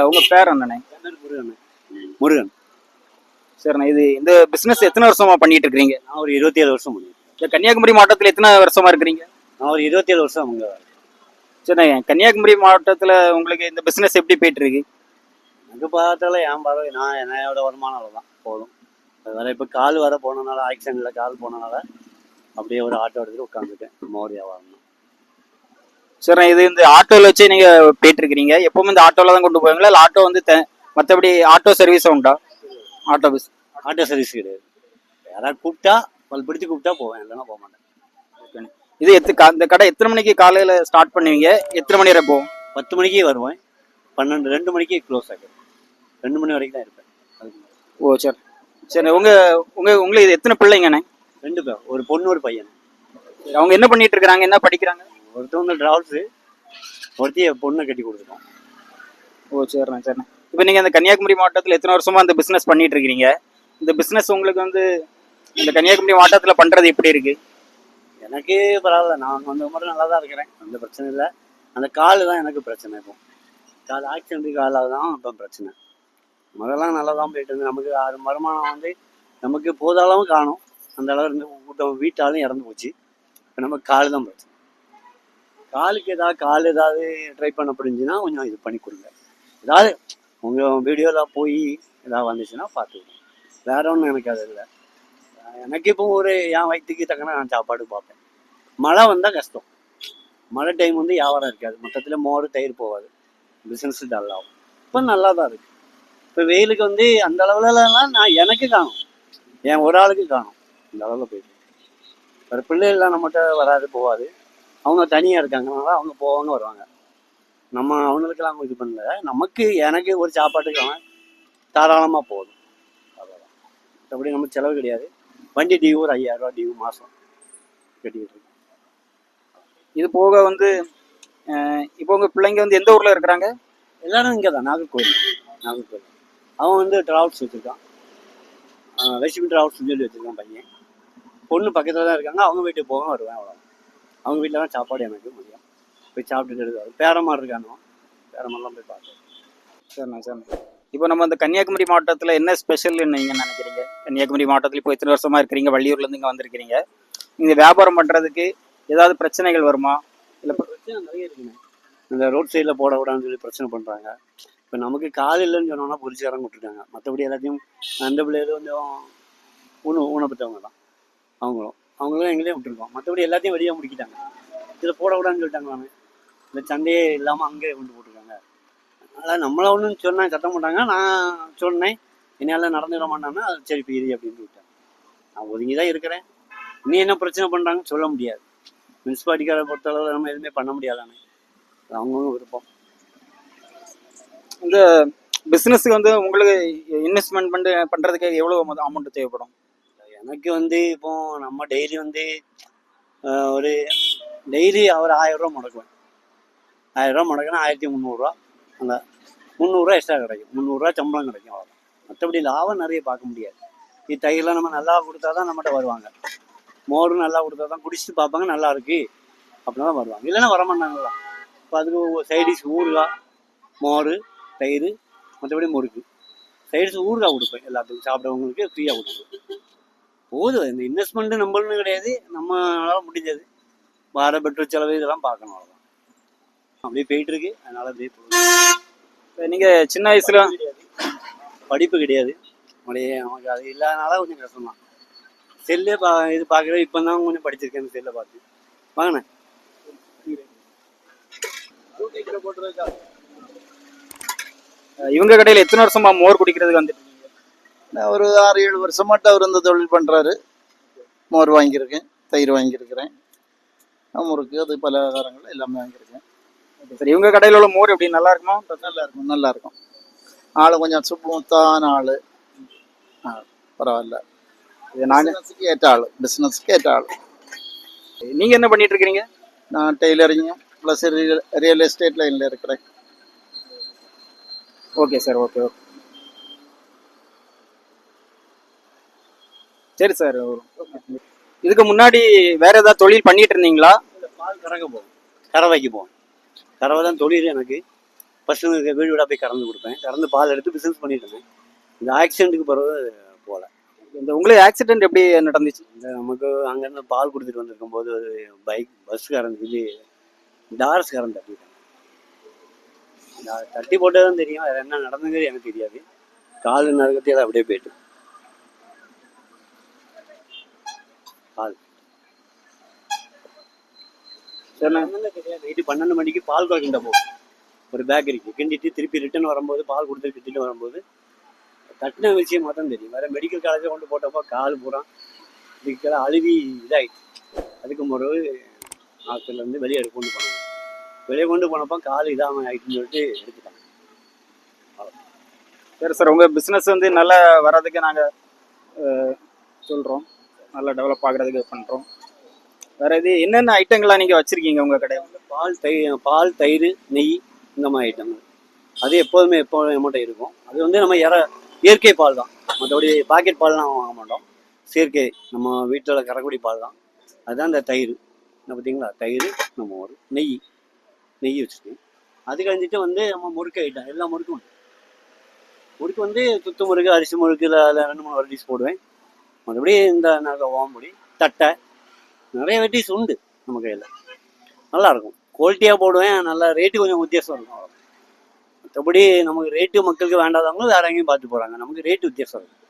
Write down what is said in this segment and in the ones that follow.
உங்க பேர் என்னண்ணே? முருகன். முருகன். சரிண்ணே, இந்த பிசினஸ் எத்தனை வருஷமா பண்ணிட்டு இருக்கீங்க? நான் ஒரு 27 வருஷம் பண்ணிருக்கேன். இந்த கன்னியாகுமரி மாவட்டத்துல எத்தனை வருஷமா இருக்கிறீங்க? நான் ஒரு 27 வருஷம் அங்க. சரிண்ணே, கன்னியாகுமரி மாவட்டத்துல உங்களுக்கு இந்த பிசினஸ் எப்படி போயிட்டு இருக்கு? அங்கே பார்த்தாலும் என் பார்வை நான் என்னையோட வருமானம் அவ்வளோதான் போதும். வேற இப்போ கால் வர போனனால, ஆக்சிடென்ட்ல கால் போனனால அப்படியே ஒரு ஆட்டோ எடுத்துட்டு உட்காந்துட்டேன். மோர் வியாபாரம். சரிண்ணே, இந்த ஆட்டோல வச்சு நீங்க போயிட்டு இருக்கிறீங்க. எப்பவுமே இந்த ஆட்டோல தான் கொண்டு போவீங்களா, இல்லை ஆட்டோ மற்றபடி ஆட்டோ சர்வீஸ் உண்டா? ஆட்டோ சர்வீஸ் கிடையாது. யாராவது கூப்பிட்டா பிடிச்சி கூப்பிட்டா போவேன், இல்லைன்னா போக மாட்டேன். இது இந்த கடை எத்தனை மணிக்கு காலையில ஸ்டார்ட் பண்ணுவீங்க, எத்தனை மணி வரை போகும்? 10 மணிக்கே வருவேன், 2 மணிக்கு க்ளோஸ் ஆகிடும். 2 மணி வரைக்கும் தான் இருப்பேன். ஓ சரி சரி. உங்களுக்கு எத்தனை பிள்ளைங்கண்ணே? 2 பேர், ஒரு பொண்ணு ஒரு பையன். அவங்க என்ன பண்ணிட்டு இருக்காங்க, என்ன படிக்கிறாங்க? ஒருத்தவங்க டிராவல்ஸு, ஒருத்தைய பொண்ணை கட்டி கொடுத்துருக்கோம். ஓ சரிண்ணே சரிண்ணே. இப்போ நீங்கள் இந்த கன்னியாகுமரி மாவட்டத்தில் எத்தனை வருஷமா இந்த பிஸ்னஸ் பண்ணிட்டு இருக்கிறீங்க? இந்த பிஸ்னஸ் உங்களுக்கு இந்த கன்னியாகுமரி மாவட்டத்தில் பண்ணுறது எப்படி இருக்கு? எனக்கு பரவாயில்ல, நான் மாதிரி நல்லா தான் இருக்கிறேன், அந்த பிரச்சனை இல்லை. அந்த கால் தான் எனக்கு பிரச்சனை. இப்போ கால் ஆக்சிடென்ட் காலாக தான் இப்போ பிரச்சனை. முதல்லாம் நல்லா தான் போயிட்டு இருந்து நமக்கு வருமானம் நமக்கு போதாளவும் காணும். அந்த அளவு இருந்து கூட்டம் வீட்டாலும் இறந்து போச்சு. இப்போ நம்ம கால் தான் பிரச்சனை. காலுக்கு ஏதாவது ட்ரை பண்ண முடிஞ்சுன்னா கொஞ்சம் இது பண்ணி கொடுங்க. ஏதாவது உங்கள் வீடியோவில் போய் ஏதாவது வந்துச்சுன்னா பார்த்துக்கணும். வேற ஒன்றும் எனக்கு அது இல்லை. எனக்கு இப்போ என் வயிற்றுக்கு தக்கன நான் சாப்பாடு பார்ப்பேன். மழை வந்தால் கஷ்டம். மழை டைம் வியாபாரம் இருக்காது. மொத்தத்தில் மோர் தயிர் போகாது, பிஸ்னஸ் டல்லாகும். இப்போ நல்லா தான் இருக்குது. இப்போ வெயிலுக்கு அந்த அளவுலலாம் நான் எனக்கு காணும், என் ஒரு ஆளுக்கு காணும். இந்த அளவில் போயிட்டு வேறு பிள்ளைகள்லாம் நம்மகிட்ட வராது போகாது. அவங்க தனியாக இருக்காங்கனால அவங்க போவாங்க வருவாங்க. நம்ம அவங்களுக்கெல்லாம் இது பண்ணல. எனக்கு ஒரு சாப்பாட்டுக்கு தாராளமாக போதும். அவ்வளோதான். மற்றபடி நம்ம செலவு கிடையாது. வண்டி டியூ ஒரு 5000 ரூபா டியூ மாதம் கட்டிக்கிட்டு இருக்கு. இது போக இப்போ உங்கள் பிள்ளைங்க எந்த ஊரில் இருக்கிறாங்க? எல்லாரும் இங்கே தான், நாகர்கோவில். அவன் டிராவல்ஸ் வச்சுருக்கான், லட்சுமி டிராவல்ஸ் சொல்லி வச்சுருக்கான் பையன். பொண்ணு பக்கத்தில் தான் இருக்காங்க. அவங்க வீட்டுக்கு போக வருவேன், அவ்வளோ. அவங்க வீட்டில் தான் சாப்பாடு எனக்கு முடியும். போய் சாப்பிட்டுட்டு எடுக்காது. பேரமாக இருக்கானோ, பேரமெல்லாம் போய் பார்த்தேன். சரிண்ணா சரிண்ணா. இப்போ நம்ம இந்த கன்னியாகுமரி மாவட்டத்தில் என்ன ஸ்பெஷல்னு நீங்கள் நினைக்கிறீங்க? கன்னியாகுமரி மாவட்டத்தில் இப்போ இத்தனை வருஷமாக இருக்கிறீங்க, வள்ளியூர்லேருந்து இங்கே வந்திருக்கிறீங்க. இங்கே வியாபாரம் பண்ணுறதுக்கு ஏதாவது பிரச்சனைகள் வருமா? இல்லை பிரச்சனை நிறைய இருக்குங்க. இந்த ரோட் சைடில் போட விடான்னு சொல்லி பிரச்சனை பண்ணுறாங்க. இப்போ நமக்கு கால் இல்லைன்னு சொன்னோம்னா பொரிச்சாரம் விட்டுருக்காங்க. மற்றபடி எல்லாத்தையும் அந்த பிள்ளைகள் ஊனப்பட்டவங்க தான் அவங்களும் எங்களே விட்டுருக்கோம். மற்றபடி எல்லாத்தையும் வெளியே முடிக்கிட்டாங்க. இதில் போட விடான்னு சொல்லிட்டாங்களாமே. இந்த சண்டையே இல்லாமல் அங்கே கொண்டு போட்டிருக்காங்க. அதனால் நம்மளை ஒன்றும் சொன்னால் சத்தம் போட்டாங்க. நான் சொன்னேன், என்னால் நடந்துட மாட்டாங்கன்னா அது சரி பீரி அப்படின்னு விட்டாங்க. நான் ஒதுங்கி தான் இருக்கிறேன். இன்னும் என்ன பிரச்சனை பண்ணுறாங்கன்னு சொல்ல முடியாது. முனிசிபாலிட்டிக்காரை பொறுத்தளவு நம்ம எதுவுமே பண்ண முடியாதானே, அவங்களும் விருப்பம். இந்த பிஸ்னஸுக்கு உங்களுக்கு இன்வெஸ்ட்மெண்ட் பண்ணுறதுக்கு எவ்வளோ அமௌண்ட் தேவைப்படும்? எனக்கு இப்போ நம்ம டெய்லி ஒரு டெய்லி ஒரு 1000 ரூபா முடக்குவேன். 1000 ரூபா முடக்குனா 1300 அந்த 300 எக்ஸ்ட்ரா கிடைக்கும். 300 சம்பளம் கிடைக்கும், அவ்வளோ. மற்றபடி லாபம் நிறைய பார்க்க முடியாது. இது தயிரெலாம் நம்ம நல்லா கொடுத்தா தான் நம்மகிட்ட வருவாங்க. மோரும் நல்லா கொடுத்தா தான் குடிச்சிட்டு பார்ப்பாங்க, நல்லா இருக்கு அப்படின்னா தான் வருவாங்க. இல்லைன்னா வரமாட்டாங்களா. இப்போ அதுக்கு சைடிஷ் ஊறுகாய், மோர், தயிர், மற்றபடி முறுக்கு. சைடிஷ் ஊறுகாய் கொடுப்பேன் எல்லாத்துக்கும், சாப்பிட்றவங்களுக்கு ஃப்ரீயாக கொடுப்பேன். போதும். இந்த இன்வெஸ்ட்மெண்ட்டு நம்மளுன்னு கிடையாது, நம்மளால முடிஞ்சது வார பெட்ரோல் செலவு இதெல்லாம் பார்க்கணும், அவ்வளோதான். அப்படியே போயிட்டு இருக்கு. அதனால அப்படியே போகுது. நீங்கள் சின்ன வயசுல படிப்பு கிடையாது, நமக்கு அது இல்லாதனால கொஞ்சம் கஷ்டம்தான். செல்லே இது பார்க்குறது இப்போ தான் கொஞ்சம் படிச்சிருக்கேன். செல்லை பார்த்து வாங்கினேன். இவங்க கடையில் எத்தனை வருஷமா மோர் குடிக்கிறதுக்கு வந்துட்டு? ஒரு 6-7 வருஷமாட்ட அவர் இந்த தொழில் பண்ணுறாரு. மோர் வாங்கியிருக்கேன், தயிர் வாங்கியிருக்கிறேன், முறுக்கு, அது பலகாரங்கள் எல்லாமே வாங்கியிருக்கேன். சரி, இவங்க கடையில் உள்ள மோர் எப்படி நல்லா இருக்குமா? நல்லா இருக்கும். ஆள் கொஞ்சம் சுத்தமான ஆள், பரவாயில்ல. பிஸ்னஸுக்கு ஏற்ற ஆள். நீங்கள் என்ன பண்ணிட்டு இருக்கிறீங்க? நான் டெய்லரிங் ப்ளஸ் ரியல் எஸ்டேட் லைனில் இருக்கிறேன். Okay sir, okay. சரி சார். இதுக்கு முன்னாடி வேற ஏதாவது தொழில் பண்ணிட்டு இருந்தீங்களா? பால் கறக்க போகும், கறவைக்கு போகும். கறவை தான் தொழில் எனக்கு. பசங்களுக்கு வீடு வீடாக போய் கறந்து கொடுப்பேன். கறந்து பால் எடுத்து பிஸ்னஸ் பண்ணிட்டு இருந்தேன். இந்த ஆக்சிடென்ட்டுக்கு பிறகு போகல. இந்த உங்களுக்கு ஆக்சிடென்ட் எப்படி நடந்துச்சு? இந்த நமக்கு அங்கேருந்து பால் கொடுத்துட்டு வந்திருக்கும் போது ஒரு பஸ் கறந்து டார்ஸ் கறந்து தட்டிட்டேன். தட்டி போட்டதும் தெரியும், வேறு என்ன நடந்துங்கிறது எனக்கு தெரியாது. கால் நறுக்கத்தையும் அப்படியே போயிட்டு பால் சரிண்ணே. நைட்டு 12 மணிக்கு பால் கிண்ட போகும் ஒரு பேக்கரிக்கு. கிண்டிட்டு திருப்பி ரிட்டர்ன் வரும்போது பால் கொடுத்து கிட்டிட்டு வரும்போது தட்டின விஷயம் மட்டும் தெரியும். வேறு மெடிக்கல் காலேஜை கொண்டு போட்டப்போ கால் பூரா இதுக்கெல்லாம் அழுவி இதாகிடுச்சு. அதுக்கு பிறகு ஹாஸ்பிட்டல்லேருந்து வெளியே கொண்டு போனாங்க. வெளியே கொண்டு போனப்போ கால் இதாமல் ஆகிட்டுன்னு சொல்லிட்டு எடுத்துட்டாங்க. சரி சார், உங்கள் பிஸ்னஸ் வந்து நல்லா வர்றதுக்கு நாங்கள் சொல்கிறோம், நல்லா டெவலப் ஆகுறதுக்கு பண்ணுறோம். வேறு இது என்னென்ன ஐட்டங்கள்லாம் நீங்கள் வச்சுருக்கீங்க உங்கள் கடையில்? பால் தயிர் நெய் இந்த மாதிரி ஐட்டங்கள் அது எப்போதுமே நம்மகிட்ட இருக்கும். அது வந்து நம்ம இயற்கை பால் தான், மற்றபடி பாக்கெட் பால்லாம் வாங்க மாட்டோம். செயற்கை நம்ம வீட்டில் கறக்குடி பால் தான். அதுதான் இந்த தயிர். என்ன பார்த்தீங்களா, தயிர் நம்ம ஒரு நெய் வச்சுருக்கோம். அது கழிஞ்சிட்டு வந்து நம்ம முறுக்கு ஐட்டம் எல்லா முறுக்கும் உண்டு. முறுக்கு வந்து சுத்து முறுக்கு, அரிசி முறுக்கு, அதில் 2-3 வெரைட்டிஸ் போடுவேன். மற்றபடி இந்த ஓம்புடி தட்டை நிறைய வெரைட்டிஸ் உண்டு நம்ம கையில். நல்லாயிருக்கும், குவாலிட்டியாக போடுவேன். நல்லா ரேட்டு கொஞ்சம் வித்தியாசம் இருக்கும். மற்றபடி நமக்கு ரேட்டு மக்களுக்கு வேண்டாதவங்களும் வேற எங்கேயும் பார்த்து போகிறாங்க. நமக்கு ரேட்டு வித்தியாசம் இருக்கும்.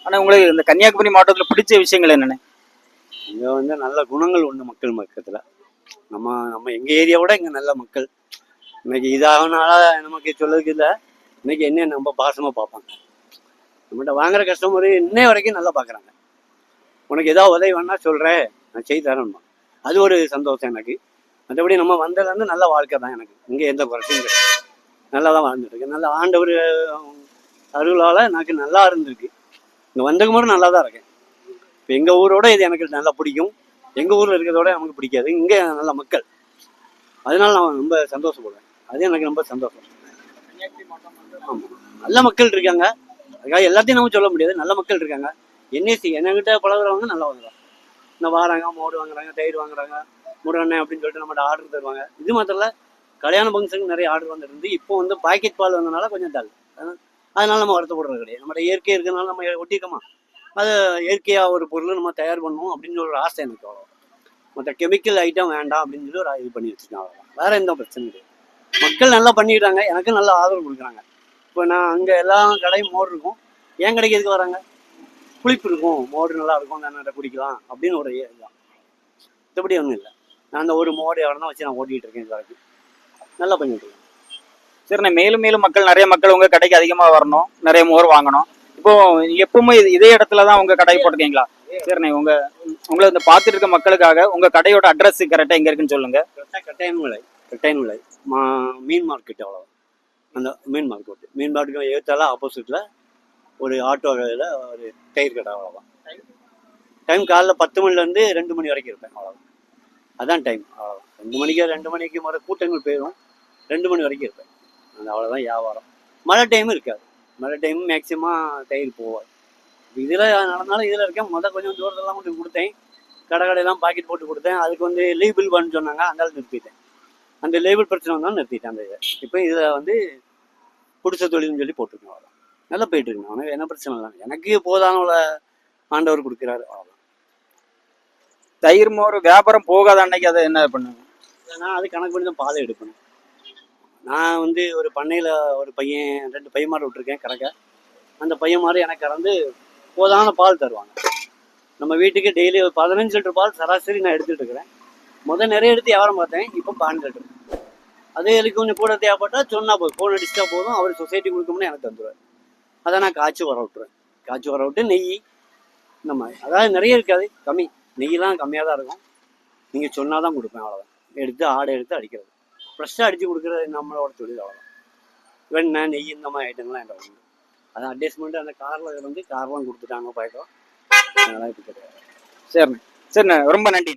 ஆனால் உங்களுக்கு இந்த கன்னியாகுமரி மாவட்டத்தில் பிடிச்ச விஷயங்கள் என்னென்ன? இங்கே வந்து நல்ல குணங்கள் உண்டு மக்கள் மக்கத்தில். நம்ம எங்கள் ஏரியாவோட இங்கே நல்ல மக்கள். இன்னைக்கு இதாகனால நமக்கு சொல்லதுக்கு இல்லை. இன்னைக்கு என்ன நம்ம பாசமாக பார்ப்பாங்க. நம்மகிட்ட வாங்குற கஸ்டமர் இன்னை வரைக்கும் நல்லா பார்க்குறாங்க. உனக்கு ஏதாவது உதவி வேணா சொல்கிறேன், நான் செய்து தரேன்மா. அது ஒரு சந்தோஷம் எனக்கு. மற்றபடி நம்ம வந்ததுலேருந்து நல்ல வாழ்க்கை தான் எனக்கு. இங்கே எந்த குறைச்சும் கிடையாது. நல்லா தான் வாழ்ந்துட்டுருக்கு. நல்லா ஆண்டவர் அருளால் எனக்கு நல்லா இருந்திருக்கு. இங்கே வந்ததுக்கு முறை நல்லா தான் இருக்கேன். இப்போ எங்கள் ஊரோட இது எனக்கு நல்லா பிடிக்கும். எங்கள் ஊரில் இருக்கிறதோட நமக்கு பிடிக்காது. இங்கே நல்ல மக்கள், அதனால நான் ரொம்ப சந்தோஷப்படுவேன். அது எனக்கு ரொம்ப சந்தோஷம். ஆமாம், நல்ல மக்கள் இருக்காங்க. அதுக்காக எல்லாத்தையும் நம்ம சொல்ல முடியாது. நல்ல மக்கள் இருக்காங்க. என்எஸ்சி என்கிட்ட பழகுறவங்க நல்லா வாங்குறாங்க. இன்னும் வாராங்க, மோடு வாங்குறாங்க, தயிர் வாங்குறாங்க, முருகண்ணே அப்படின்னு சொல்லிட்டு நம்மகிட்ட ஆர்டர் தருவாங்க. இது மாத்திரம் இல்லை, கல்யாண ஃபங்க்ஷனுக்கு நிறைய ஆர்டர் வந்துருந்து. இப்போ வந்து பாக்கெட் பால் வந்ததுனால கொஞ்சம் டல். அதனால நம்ம வருத்தப்படுறது கிடையாது. நம்மகிட்ட இயற்கை இருக்கிறதுனால நம்ம ஒட்டிக்கமா அது இயற்கையாக ஒரு பொருள் நம்ம தயார் பண்ணணும் அப்படின்னு ஒரு ஆசை எனக்கு. அவ்வளோ, மற்ற கெமிக்கல் ஐட்டம் வேண்டாம் அப்படின்னு சொல்லி ஒரு இது பண்ணி வச்சுருக்கேன். அவ்வளோதான், வேற எந்த பிரச்சனையும் கிடையாது. மக்கள் நல்லா பண்ணிடுறாங்க, எனக்கு நல்ல ஆதரவு கொடுக்குறாங்க. இப்போ நான் அங்கே எல்லா கடையும் மோர் இருக்கும், என் கடைக்கு எதுக்கு வராங்க? புளிப்பு இருக்கும், மோர் நல்லா இருக்கும், நான் குடிக்கலாம் அப்படின்னு ஒரு இதுதான். மற்றபடி ஒன்றும் இல்லை. நான் அந்த ஒரு மோர் எவ்வளோ தான் வச்சு நான் ஓட்டிகிட்டு இருக்கேன். இது வரைக்கும் நல்லா பண்ணிட்டு இருக்கேன். சரிண்ணே, மேலும் மேலும் நிறைய மக்கள் உங்கள் கடைக்கு அதிகமாக வரணும், நிறைய மோர் வாங்கணும். இப்போ எப்பவுமே இதே இடத்துல தான் உங்கள் கடை போட்டிருக்கீங்களா? சரிண்ணே, உங்களை இந்த பார்த்துட்டு இருக்க மக்களுக்காக உங்கள் கடையோட அட்ரஸ் கரெக்டாக எங்கே இருக்குன்னு சொல்லுங்க. கட்டாயன் விலை மீன் மார்க்கெட். அவ்வளோ, அந்த மீன் மார்க்கெட் ஏற்றால ஆப்போசிட்டில் ஒரு ஆட்டோ கடையில் ஒரு தயிர் கடை. அவ்வளோதான். டைம் காலைல 10 மணிலேருந்து 2 மணி வரைக்கும் இருப்பேன். அவ்வளோதான், அதான் டைம். அவ்வளோதான். 2 மணிக்கு முறை கூட்டங்கள் போயிடும். 2 மணி வரைக்கும் இருப்பேன். அந்த அவ்வளோதான் வியாபாரம். மழை டைமும் இருக்காது. மழை டைம் மேக்சிமம் தயிர் போவாது. இதில் நடந்தாலும் இதில் இருக்கேன். கொஞ்சம் தூரத்தெல்லாம் கொண்டு கொடுத்தேன். கடையெல்லாம் பாக்கெட் போட்டு கொடுத்தேன். அதுக்கு வந்து லேபிள் பண்ணு சொன்னாங்க, அதனால நிறுத்திட்டேன். அந்த லேபிள் பிரச்சனை வந்தாலும் நிறுத்திட்டேன் அந்த இதை. இப்போ இதில் வந்து பிடிச்ச தொழில்னு சொல்லி போட்டிருக்கேன். அவ்வளோ நல்லா போயிட்டு இருக்கேன். அவனுக்கு என்ன பிரச்சனை இல்லை. எனக்கு போதான ஆண்டவர் கொடுக்குறாரு. அவ்வளோதான். தயிர் மோர் வியாபாரம் போகாத அன்னைக்கு அதை என்ன பண்ணுங்க? நான் அது கணக்கு பண்ணி தான் பாதை எடுக்கணும். நான் வந்து ஒரு பண்ணையில் ஒரு பையன் 2 பையன்மார் விட்டுருக்கேன் கறக்க. அந்த பையன்மார் எனக்கு கறந்து போதான பால் தருவாங்க. நம்ம வீட்டுக்கு டெய்லி ஒரு 15 லிட்டர் பால் சராசரி நான் எடுத்துகிட்டு இருக்கிறேன். நிறைய எடுத்து வியாபாரம் பார்த்தேன், இப்போ பான் கட்டுறேன். அது எனக்கு கொஞ்சம் கூட தேவைப்பட்டா சொன்னால் போதும், ஃபோன் அடிச்சிட்டா போதும், அவர் சொசைட்டி கொடுக்கணும்னு எனக்கு தந்துடுவார். அதை நான் காய்ச்சி வர விட்டுருவேன். காய்ச்சி வர விட்டு நெய் இந்த மாதிரி, அதாவது நிறைய இருக்காது, கம்மி. நெய்யெலாம் கம்மியாக தான் இருக்கும். நீங்கள் சொன்னால் தான் கொடுப்பேன், அவ்வளோதான். எடுத்து ஆடை எடுத்து அடிக்கிறது, ஃப்ரெஷ்ஷாக அடித்து கொடுக்குறது நம்மளோட தொழில், அவ்வளோதான். வெண்ணெய் நெய் இந்த மாதிரி ஐட்டங்கள்லாம் என்கிட்ட உண்டு. அதான் அட்ஜஸ்ட்மெண்ட்டு அந்த காரில் வந்து கார்லாம் கொடுத்துட்டாங்க பழக்கம், அதெல்லாம் இப்போ கிடையாது. சரிண்ணே. சரிண்ணே, ரொம்ப நன்றி.